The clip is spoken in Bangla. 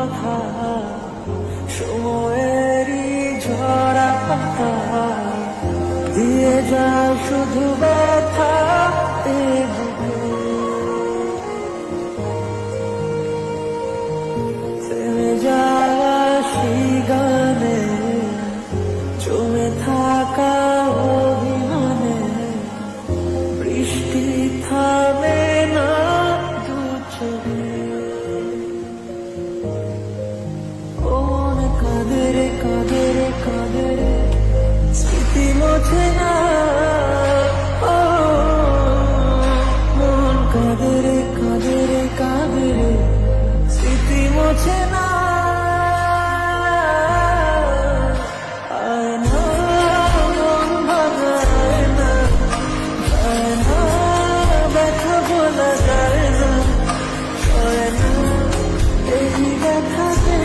কথা, সময়েরই ঝরা পাতা দিয়ে যায় শুধু ব্যথা এ বুকে। থেমে যাওয়া সেই গানে জমে থাকা অভিমানে বৃষ্টি থামে না দু চোখে। ও মন কাঁদে রে কাঁদে রে কাঁদে রে, স্মৃতি মোছে না। ও মন কাঁদে রে কাঁদে রে কাঁদে রে, স্মৃতি মোছে না। আয় না মন ভাঙা, আয় না, আয় না ব্যথা বলা যায় না, আয় না এই ব্যথাতে